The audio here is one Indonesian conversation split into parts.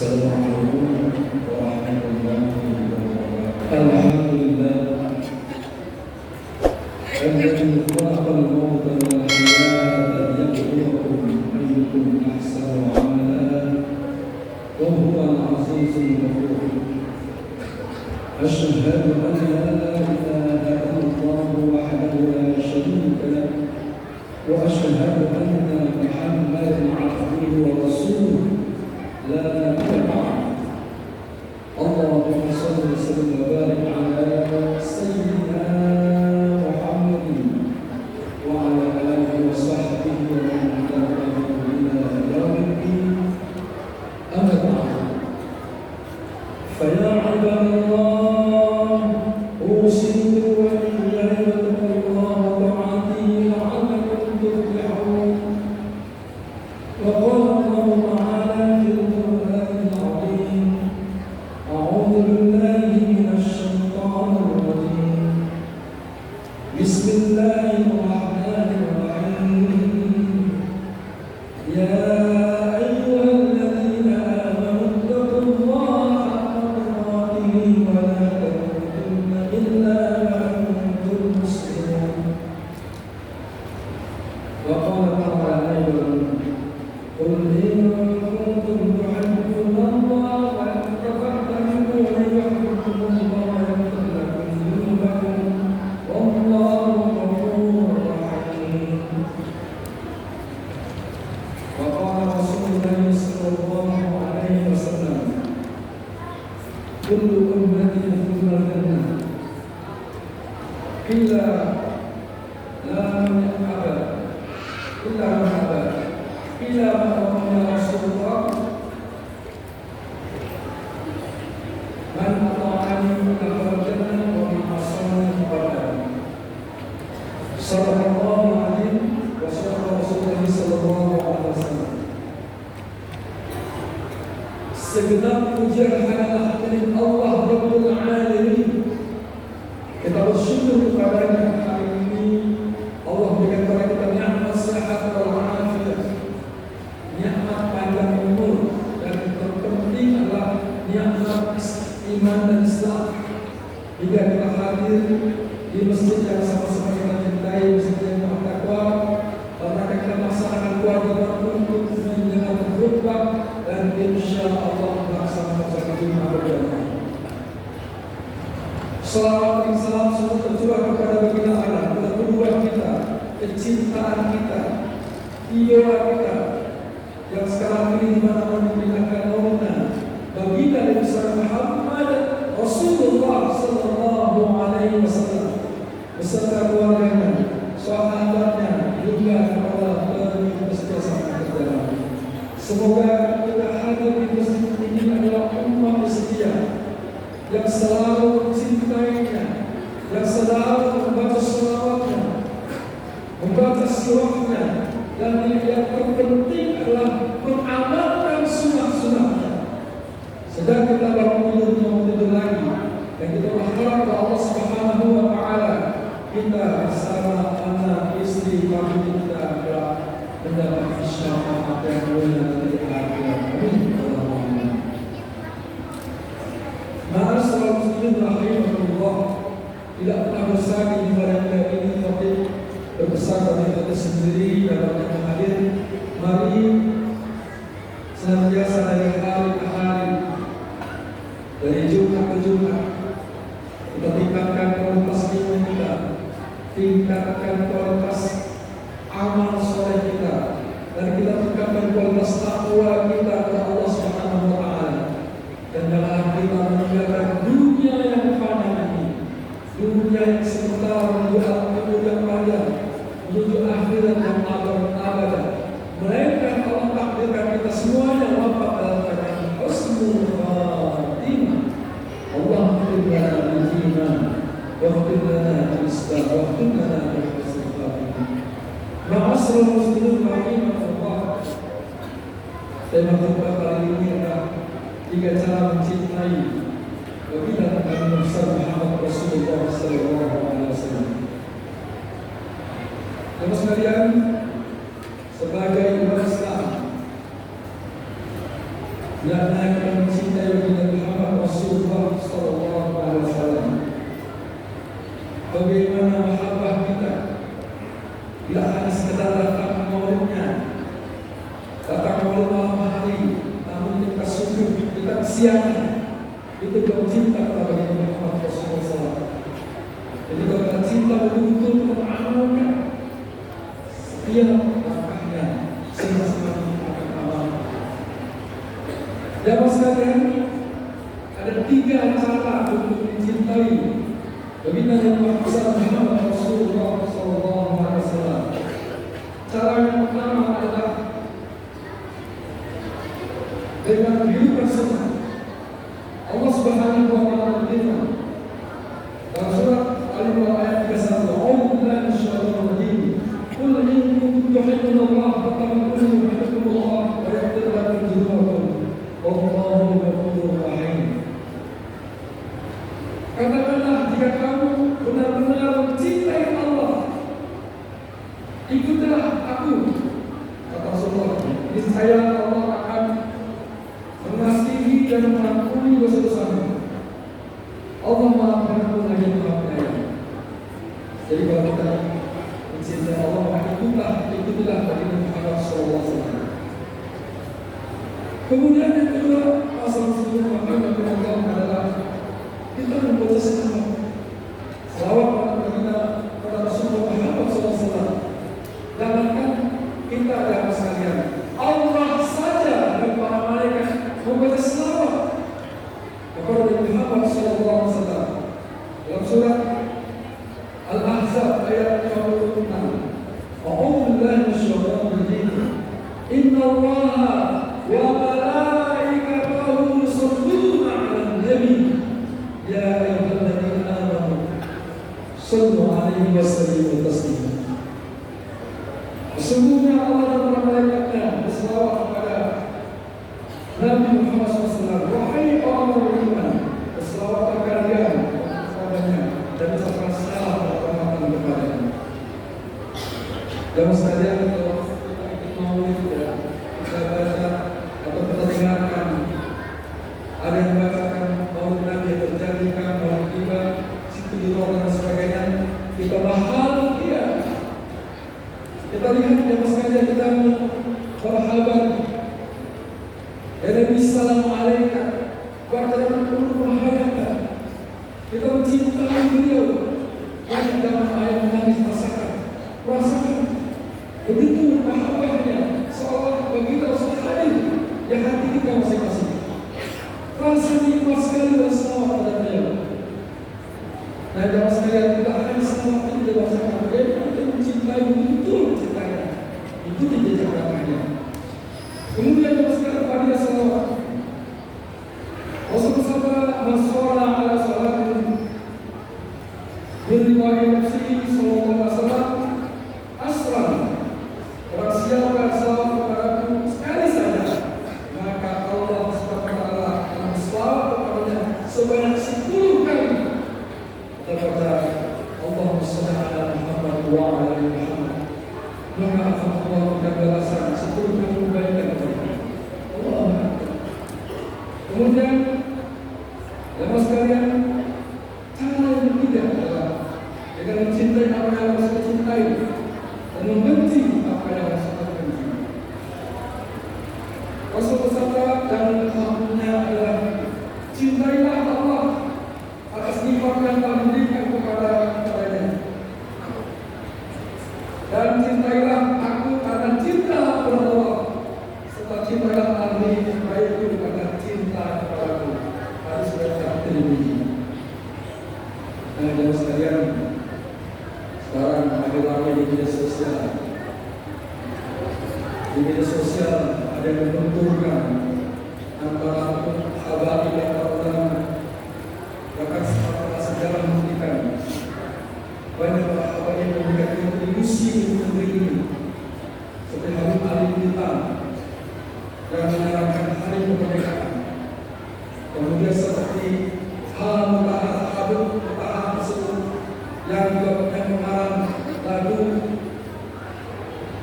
Assalamualaikum warahmatullahi wabarakatuh. Alhamdulillah alladzi khalaqal mauta wal hayata liyabluwakum ayyukum ahsanu amala wa huwal azizul ghafur. Asyhadu an la ilaha illallah wahdahu la syarika lahu wa asyhadu anna Muhammadan abduhu wa rasuluh la nabiyya ba'dahu. Allahumma shalli wa sallim wa barik ala sayyidina Muhammadin wa ala alihi wa sahbihi wa man tabi'ahum ila yaumil din. Amma ba'd. Fa ya 'ibadallah, usikum wa iyaya bittaqullahi wa ta'atihi la'allakum tuflihun. Wa qala Allahu ta'ala fil Qur'anil 'azim, a'udzu billahi minasy syaithanir rajim. Bismillahirrahmanirrahim. Ya ayyuhalladzina amanu taqullaha haqqa tuqatih wa la tamutunna illa wa antum muslimun. Wa qala ta'ala qul in kuntum tuhibbuna Allah fattabi'uni yuhibbukum Allah wa yaghfir lakum dhunubakum wallahu ghafurur rahim. Wa qala Rasulullah sallallahu alaihi wasallam, kullu ummati yadkhuluna al-jannah illa la man abada illa man abada illa man ya Rasulullah man ata'ani dakhala al-jannah wa man asani faqad. Sallallahu alaihi wa sallam Rasulullah sallallahu alaihi wasallam. Segenap pujian hanyalah milik Allah Rabbul Alamin. Kita bersyukur kepada-Nya hari ini Allah berikan kepada kita nikmat sehat wal afiat, nikmat panjang umur, dan terpenting adalah nikmat iman dan Islam. Hingga kita hadir di masjid yang sama-sama kita cintai, masjid yang bertakwa, karena kita melaksanakan kewajiban untuk mendengar khutbah dan insya Allah melaksanakan sholat Jumat berjamaah. Salawat dan salam semua tercurah kepada baginda Allah, kepada kedua kita, kecintaan kita, idola kita, yang sekarang ini dimana-mana diberikan naungan, baginda Nabi Muhammad Rasulullah sallallahu alaihi wasallam beserta keluarganya, sahabatnya, hingga kepada pengikut setia kita. Semoga kita hadir di masjid ini adalah umat setia yang selalu mencintainya, yang selalu membaca selawatnya, membaca surahnya, dan yang terpenting adalah mengamalkan sunnah-sunnahnya. Sedang kita bangun tidur mau tidur lagi, dan kita berharap kepada Allah Subhanahu wa Ta'ala, kita bersama anak istri kami kita mendapat syafaat yang mulia dari akhirat. Amin. Ma'asyiral muslimin rahimahullah, tidak pernah bersagi di pada ini, tapi berbesar dari kita sendiri dalam yang hadir. Mari senantiasa dari hari ke hari, dari Jumat ke Jumat, kita tingkatkan kualitas iman kita, tingkatkan kualitas amal soleh kita, dan kita tingkatkan kualitas takwa kita kepada Allah Subhanahu wa Ta'ala. Dan dalam kita meninggalkan dunia yang fana ini, dunia yang sementara menuju al-qubur yang panjang, menuju akhirat yang abad-abad. Melainkan Allah takdirkan kita semuanya wafat dalam keadaan husnul khatimah. Allahumma lana bil-iman waghfir lana bil-islam waghfir lana bil-husnul khatimah. Ma'asyiral muslimin rahimahullah. Tema khutbah kali ini adalah 3 cara mencintai baginda Nabi Muhammad Rasulullah sallallahu alaihi wasallam. Teman sekalian, sebagai umat Islam, dan akan mencintai Nabi Muhammad Rasulullah Sallallahu Alaihi Wasallam. Bagaimana mahabbah kita? Tidak hanya sekedar datang maulidnya, datang maulid malam hari, namun kita sungguh, kita siangnya itu kalau cinta kepada Nabi Muhammad Rasulullah SAW. Jadi kalau kita cinta betul-betul mengamalkan setiap langkahnya, sehingga akan amal. Jamaah sekalian, ada 3 cara untuk mencintai Nabi Muhammad Rasulullah SAW. Cara yang pertama adalah dengan kehidupan sunnah. Allah Subhanahu wa Ta'ala berfirman dalam surat Al-Imran ayat 31, "A'udzu billahi minasyaitonir rajim. Qul in kuntum tuhibbunallaha fattabi'uni yuhibbukumullah wa yaghfir lakum dzunubakum. Wallahu ghafurur rahim." Katakanlah, jika kamu benar-benar mencintai Allah, ikutilah aku, kata Rasulullah. Niscaya Allah akan mengasihi dan mengampuni dosa-dosamu. Allah Maha Pengampun lagi Maha Penyayang. Jadi kalau kita mencintai Allah, maka ikutilah baginda Muhammad SAW. Kemudian yang kedua, pasal sebelum Muhammad adalah kita membaca selawat pada Rasulullah Muhammad SAW. Jangankan kita ada sekalian, Allah saja dan para malaikat membaca selawat kepada Nabi Muhammad SAW. Dalam surat Al-Ahzab ayat 56, "A'udzu billahi minasyaitonir rajim. Innallaha wa malaikatahu yusholluna 'alan nabi. Ya ayyuhalladzina amanu shallu 'alaihi wa sallimu taslima." Sesungguhnya Allah dan para malaikatnya berselawat kepada Nabi Muhammad SAW. Wahai orang beriman, berselawatlah kalian kepadanya dan ucapkan salam dan rahmat kepadanya. Jamaah sekalian, kalau kita ingin maulid, kita baca atau kita dengarkan ada yang bacakan maulid Nabi terjadikan maulid tiba, situ di dan sebagainya, kita bahal dia. Kita lihat jamaah sekalian, kita berhabar ya Nabi Sallallahu Alaihi Wasallam berbahagia. Kita mencintai beliau. Yang dalam ayat menangis rasakan begitu mahabbahnya, seolah begitu sekali yang hati kita masing-masing. Rasa nikmat sekali bersama pada beliau. Nah, jamaah sekalian, tidak hanya selawat itu dirasakan, kita mencintai betul cintanya. Itu tidak caranya. Kemudian jamaah sekalian, pada selawat Rasul sabda, "Man shalla ala salatin min riwayi nafsihi sallallahu alaihi wasallam asran." Barang siapa selawat kepadaku sekali saja, maka Allah Subhanahu wa Ta'ala akan selawat kepadanya sebanyak 10 kali. Kata Allahumma shalli ala Muhammad wa ala ali Muhammad. Maka akan Allah memberikan balasan 10 kali kebaikan kepada Allah. Kemudian jamaah sekalian, cara yang ketiga adalah dengan mencintai apa yang harus kita cintai dan membenci apa yang harus kita benci. Rasul bersabda dan maksudnya adalah cintailah Allah atas nikmat yang telah diberikan kepadanya, dan cintailah aku karena cinta kepada Allah, serta cintailah ahli baikku karena cinta kepadaku. Harus berkata ini. Nah, jamaah sekalian, sekarang ada lagi di media sosial. Di media sosial ada yang membenturkan antara habaib dan para ulama. Bahkan sejarah membuktikan banyak para habaib yang memberikan kontribusi untuk negeri ini, seperti Habib Ali Bintan yang menyarankan hari kemerdekaan. Kemudian seperti hal Habib Mutahar tersebut yang juga pernah mengarang lagu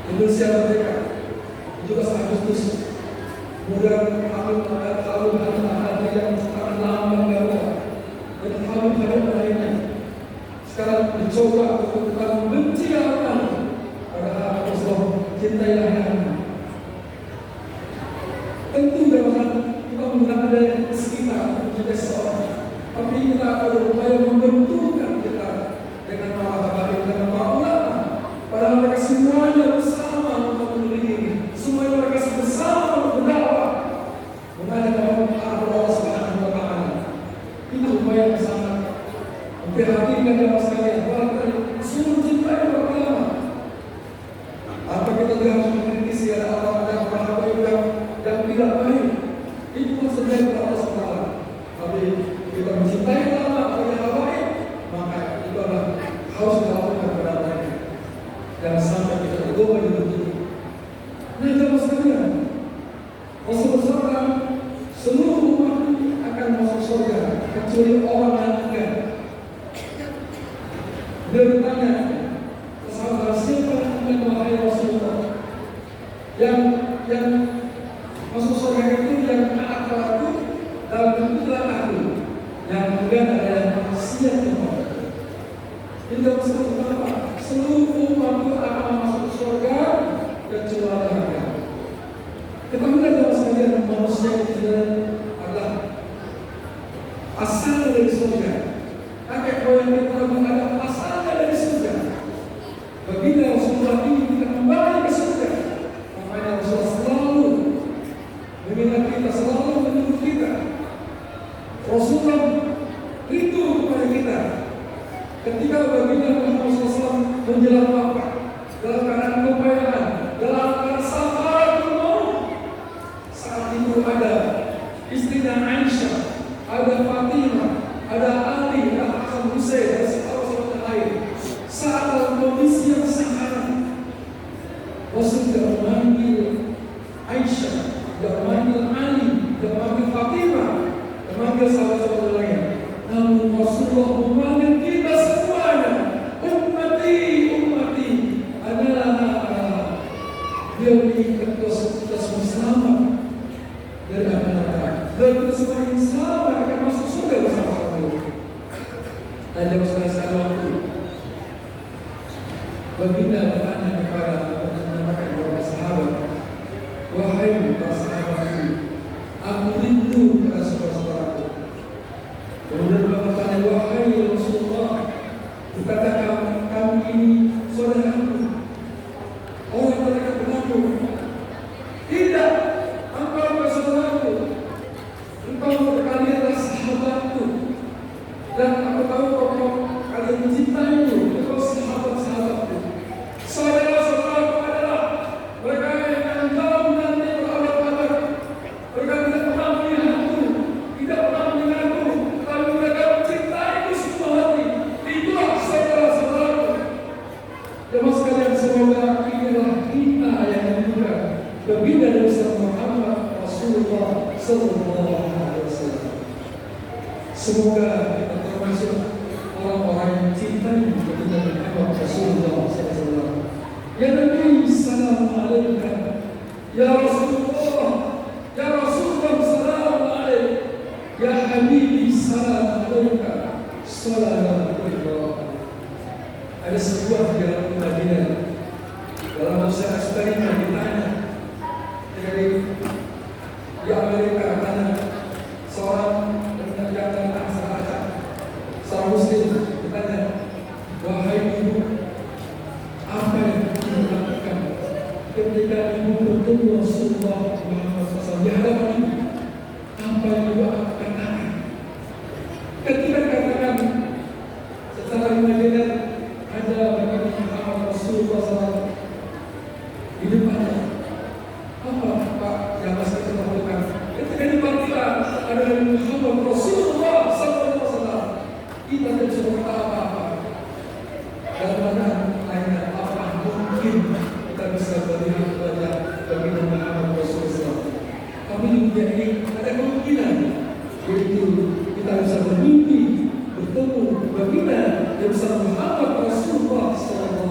Indonesia Merdeka 17 Agustus. Kemudian Habib yang sangat memprihatinkan jemaah sekalian. Bahkan suruh cintai orang lama. Apa kita harus mengkritisi ada orang-orang yang tidak baik? Itu maksudnya kita harus salah. Tapi kita mencintai ulama atau yang baik, maka itu adalah harus dilakukan kepada mereka. Jangan sampai kita berdoa di begitu. Nah, jemaah sekalian, Rasulullah seluruh umat akan masuk surga kecuali orang yang enggak. Dia bertanya, sahabat siapa yang wahai Rasulullah? Yang masuk surga itu yang taat padaku dan ikutlah aku. Yang enggak adalah manusia Tuhan. Ini maksud apa? Seluruh umat akan masuk surga kecuali mereka. Ketahuilah jemaah sekalian, manusia itu adalah asal dari surga. Kakek moyang kita adalah asalnya dari surga. Baginda Rasulullah ini kita kembali ke surga. Makanya Rasulullah selalu mengingat kita, selalu menyuruh kita. Rasulullah rindu kepada kita. Ketika baginda Muhammad SAW menjelang wafat dalam keadaan kepayahan, dalam keadaan sakaratul maut, saat itu ada istrinya Aisyah, ada Fatimah, ada Ali, ada Hasan Hussein, dan sahabat-sahabat lain. Saat dalam kondisi yang sangat, Rasul tidak memanggil Aisyah, tidak memanggil Ali, tidak memanggil Fatimah, tidak memanggil sahabat-sahabat lain. Namun Rasulullah memanggil kita semuanya, ummati, ummati. Adalah dia mengingat kita semua selamat dari api neraka, dan kita semua yang selamat akan masuk surga bersama-sama. Dan jemaah sekalian waktu baginda bertanya kepada para sahabat, wahai para sahabatku, aku rindu kepada saudara-saudaraku. Kemudian beliau bertanya, wahai Rasulullah, katakan kami ini saudaraku. Orang mereka mengaku, tidak, engkau bukan saudaraku, engkau kalian adalah sahabatku, dan aku tahu bahwa kalian mencintaiku, engkau sahabat-sahabatku. Saudara-saudaraku adalah mereka yang tahu nanti berabad-abad. Mereka tidak pernah melihatku, tidak pernah mendengarku, tapi mereka mencintaiku sepenuh hati. Itulah saudara-saudaraku. Jemaah sekalian, semoga inilah kita yang dibuka baginda Nabi Muhammad Rasulullah Sallallahu Alaihi Wasallam. Semoga kita termasuk orang-orang yang cintai baginda Muhammad Rasulullah Sallallahu Alaihi Wasallam. Ya Nabi, salam alaika. Ya Rasulullah, ya Rasulullah, salam alaika. Ya Habibi, salam alaika. Salam alaika. Ada sebuah dalam Madinah, dalam masa eksperimen ditanya, jadi di Amerika karena seorang yang datang seorang Muslim ditanya, wahai ibu, apa yang ibu lakukan ketika ibu bertemu Rasulullah Muhammad SAW di hadapan ibu? Apa yang ibu katakan? Ketika katakan secara imajiner ada bagaimana Muhammad Rasulullah SAW di depannya. Apa Pak yang masih kita lakukan? Ketika di depan kita ada Muhammad Rasulullah SAW, kita tidak bisa berkata apa-apa. Dan mana lainnya apa mungkin kita bisa melihat kepada baginda Muhammad Rasulullah SAW. Kami juga ini ada kemungkinan, yaitu kita bisa bermimpi bertemu baginda yang bersama Muhammad Rasulullah SAW.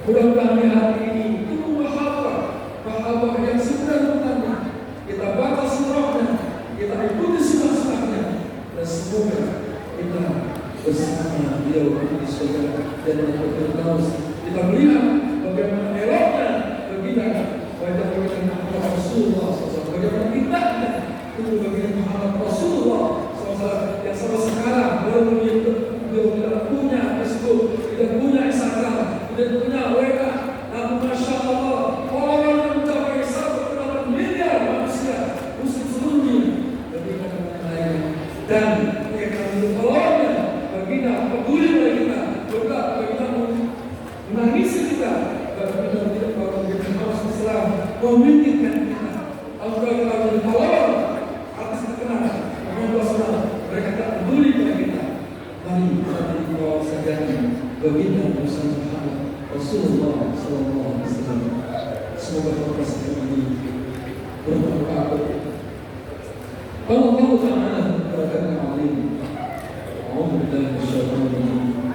Mudah-mudahan hari ini itu mahabbah yang sebenarnya kita baca surahnya, kita ikuti sunnah-sunnahnya, dan semoga kita bersama beliau di surga dan Firdaus. Kita melihat bagaimana eloknya baginda Muhammad Rasulullah SAW, bagaimana indahnya itu baginda Muhammad Rasulullah SAW yang sampai sekarang belum tidak punya Facebook, tidak punya Instagram, tidak punya WA. Namun Masya Allah, orang yang mencapai 1,8 miliar manusia muslim seluruh dunia, dan mereka Islam memikirkan kita agar kita menjadi pahlawan atas keterangan Allah SWT. Mereka tak peduli pada kita. Mari kita jadi bawa sajanya baginda Muhammad Rasulullah SAW. Semoga berkasih ini bermanfaat. Allah Ta'ala berkata alim. A'udzu billahi minasyaitonir rajim.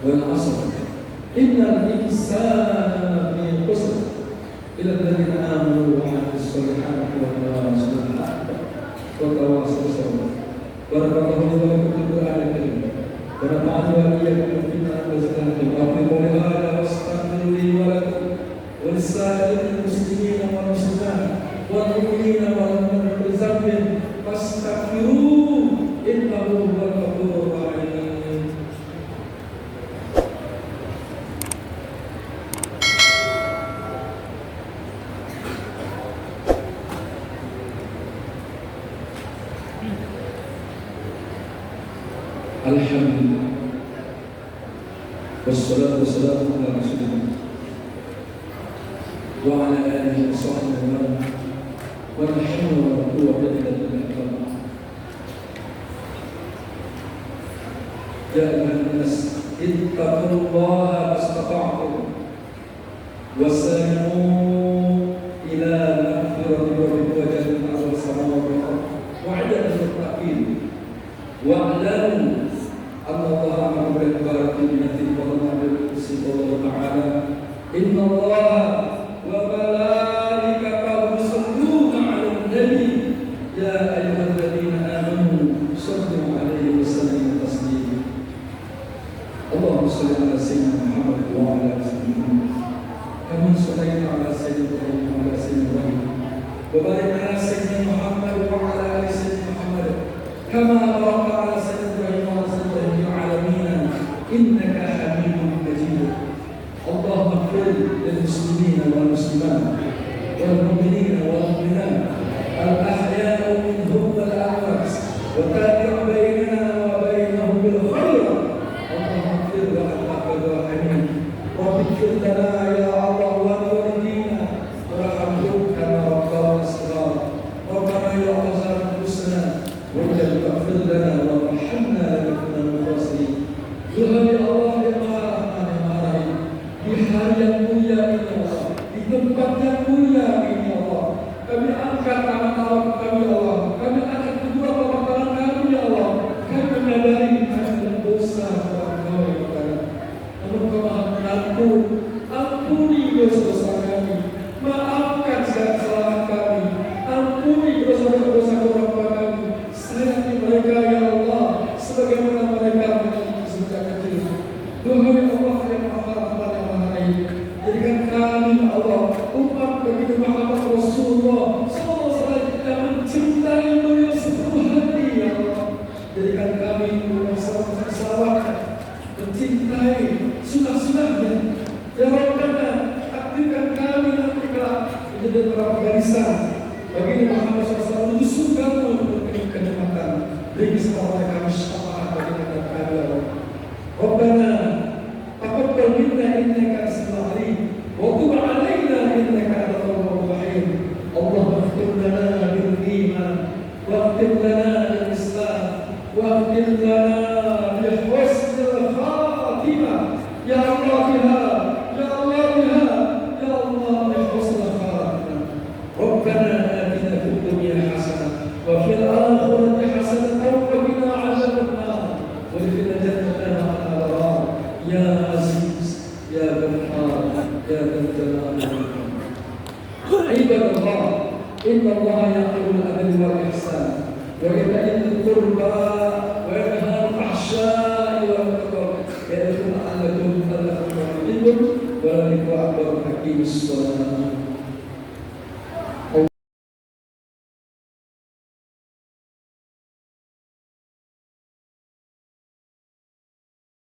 Wal 'asr. Innal insana lafi khusr. Illa alladziina aamanu wa 'amilus shalihati wa tawassaw bil haqqi wa tawassaw bis sabr. Barakallahu li wa lakum fil Qur'anil karim. Wa nafa'ani wa iyyakum bima anzalna wa aqulu hadha wastaghfiru li wa lakum wa lisa'iril muslimina wal muslimat wal mu'minina wal mu'minat fastaghfiruhu innahu huwal ghafurur rahim. Alhamdulillah wassalatu wassalamu ala rasulillah wa ala alihi wa sahbihi wa man wa la hawla wa la quwwata illa billah. Ya ayyuhan nas ittaqullaha mastata'tum wasari'u ila maghfiratin wa ridwanin 'ala samawati wal ardh wa'ada lil muttaqin wa'lamu anna Allaha ma'al muttaqin wa bil qur'ani ta'ala inna Allaha wa malaikatahu yusalluna 'alan nabi ya ayyuhalladzina amanu sallu 'alaihi wa sallimu taslima. Allahumma shalli 'ala sayyidina Muhammad wa 'ala ali sayyidina kama shallaita 'ala sayyidina Ibrahim wa 'ala sayyidina Ibrahim wa barik 'ala sayyidina Muhammad wa 'ala ali sayyidina Muhammad kama barakta 'ala sayyidina Ibrahim wa 'ala sayyidina Ibrahim fil 'alamin innaka Hamidum Majid. Allahumma ighfir lil muslimina wal muslimat wal mu'minina wal mu'minat al ahya'i minhum wal amwat wa tabi' bainana wa bainahum bil khair. Allahumma ighfir lana wa amin. Waghfir lana ya Allah wa walidina warhamhum kama rabbayana shaghira. Rabbana ya Allah zalimna wa la taghfir lana warhamna lanakunanna minal khasirin. Ya Allah ya Maha di hari yang mulia ini Allah, di tempat yang mulia ini Allah, kami angkat tangan kami Allah, kami angkat kedua telapak tangan kami ya Allah, kami menyadari kami dosa kepada Engkau ya Allah. Namun Kau Maha Pengampun, ampuni dosa-dosa kami, maafkan segala kesalahan kami, ampuni dosa-dosa kami, sayangi mereka ya Allah, sebagaimana mereka menyayangi sejak kecil. Duhai Allah yang Maha Rahman yang Maha Rahim, jadikan kami Allah umat begitu Muhammad Rasulullah SAW yang mencintai beliau sepenuh hati ya Allah. Jadikan kami umat sahabat mencintai sunnah-sunnahnya ya Rabbana. Aktifkan kami nanti kelak menjadi beberapa barisan bagi Muhammad SAW menuju surga untuk kenikmatan. Beri kepada kami syafaat bagi kami ya Allah. Rabbana taqabbal minna innaka as-sami'ul 'alim wa tub 'alaina innaka antat tawwabur rahim. Allahumma ighfir lana bil iman wa ighfir lana bil islam wa ighfir lana bi husnil khatimah ya Allah biha ya Allah biha ya Allah bi husnil khatimah. Rabbana atina fid dunya hasanah wa fil akhirati hasanah wa qina 'adzaban nar wa adkhilna jannata ya Aziz, ya Ghafar, ya Dzal Jalali wal Ikram. Ibadallah, inna Allah ya'muru bil 'adli wal ihsan wa ita'i dzil qurba wa yanha 'anil fahsya'i wal munkar ya'idhukum la'allakum tadhakkarun wa la dhikru akbar hakimus salam.